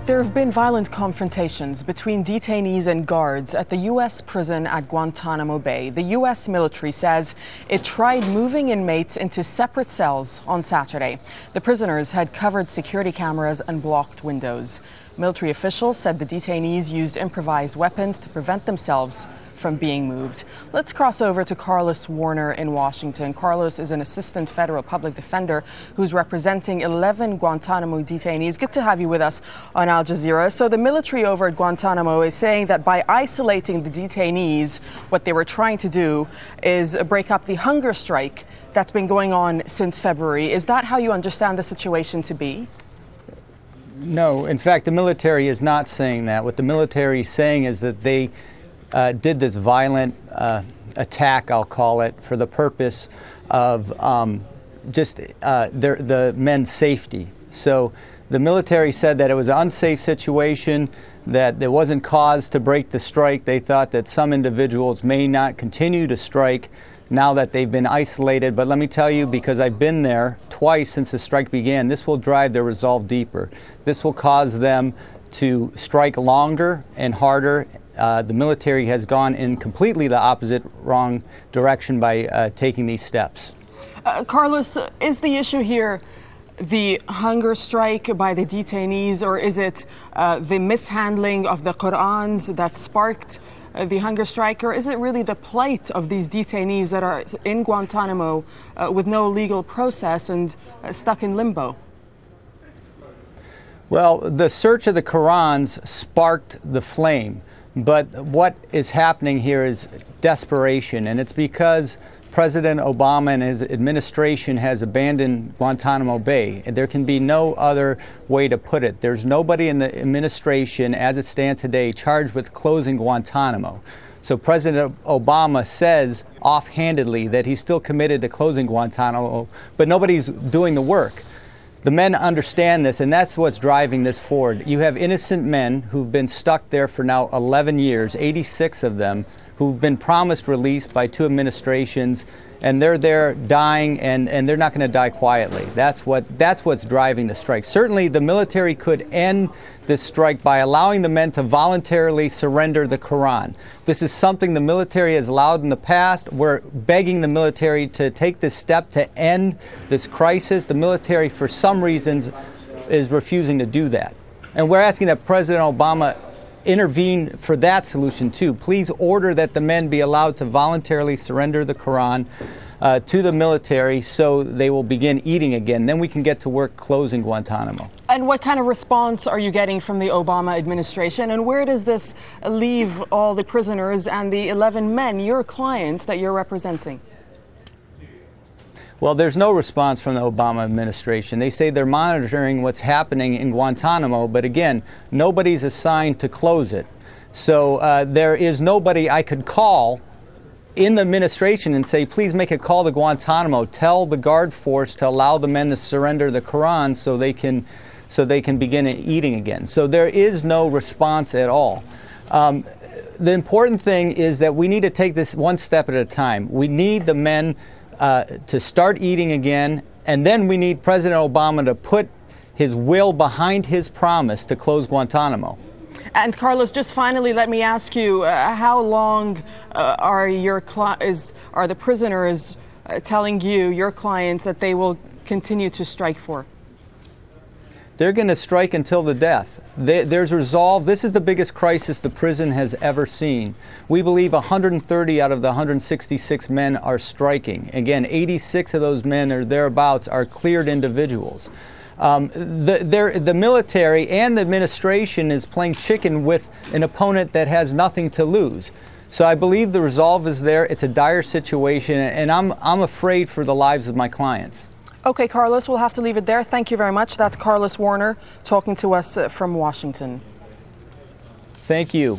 There have been violent confrontations between detainees and guards at the U.S. prison at Guantanamo Bay. The U.S. military says it tried moving inmates into separate cells on Saturday. The prisoners had covered security cameras and blocked windows. Military officials said the detainees used improvised weapons to prevent themselves from being moved. Let's cross over to Carlos Warner in Washington. Carlos is an assistant federal public defender who's representing 11 Guantanamo detainees. Good to have you with us on Al Jazeera. So the military over at Guantanamo is saying that by isolating the detainees, what they were trying to do is break up the hunger strike that's been going on since February. Is that how you understand the situation to be? No, in fact, the military is not saying that. What the military is saying is that they did this violent attack, I'll call it, for the purpose of the men's safety. So the military said that it was an unsafe situation, that there wasn't cause to break the strike. They thought that some individuals may not continue to strike now that they've been isolated. But let me tell you, because I've been there twice since the strike began, this will drive their resolve deeper. This will cause them to strike longer and harder. The military has gone in completely the opposite, wrong direction by taking these steps. Carlos, is the issue here the hunger strike by the detainees, or is it the mishandling of the Qur'ans that sparked the hunger strike, or is it really the plight of these detainees that are in Guantanamo with no legal process and stuck in limbo? Well, the search of the Qur'ans sparked the flame. But what is happening here is desperation, and it's because President Obama and his administration has abandoned Guantanamo Bay. There can be no other way to put it. There's nobody in the administration, as it stands today, charged with closing Guantanamo. So President Obama says offhandedly that he's still committed to closing Guantanamo, but nobody's doing the work. The men understand this, and that's what's driving this forward. You have innocent men who've been stuck there for now 11 years, 86 of them, who've been promised release by two administrations, and they're there dying, and they're not going to die quietly. That's what's driving the strike. Certainly, the military could end this strike by allowing the men to voluntarily surrender the Quran. This is something the military has allowed in the past. We're begging the military to take this step to end this crisis. The military, for some reasons, is refusing to do that. And we're asking that President Obama intervene for that solution too. Please order that the men be allowed to voluntarily surrender the Quran to the military so they will begin eating again. Then we can get to work closing Guantanamo. And what kind of response are you getting from the Obama administration? And where does this leave all the prisoners and the 11 men, your clients, that you're representing? Well, there's no response from the Obama administration. They say they're monitoring what's happening in Guantanamo, but again, nobody's assigned to close it. So there is nobody I could call in the administration and say, please make a call to Guantanamo. Tell the guard force to allow the men to surrender the Quran so they can begin eating again. So there is no response at all. The important thing is that we need to take this one step at a time. We need the men to start eating again, and then we need President Obama to put his will behind his promise to close Guantanamo. And Carlos, just finally, let me ask you, how long are the prisoners telling you, your clients, that they will continue to strike for? They're going to strike until the death. There's resolve. This is the biggest crisis the prison has ever seen. We believe 130 out of the 166 men are striking. Again, 86 of those men or thereabouts are cleared individuals. The military and the administration is playing chicken with an opponent that has nothing to lose. So I believe the resolve is there. It's a dire situation, and I'm afraid for the lives of my clients. Okay, Carlos, we'll have to leave it there. Thank you very much. That's Carlos Warner talking to us from Washington. Thank you.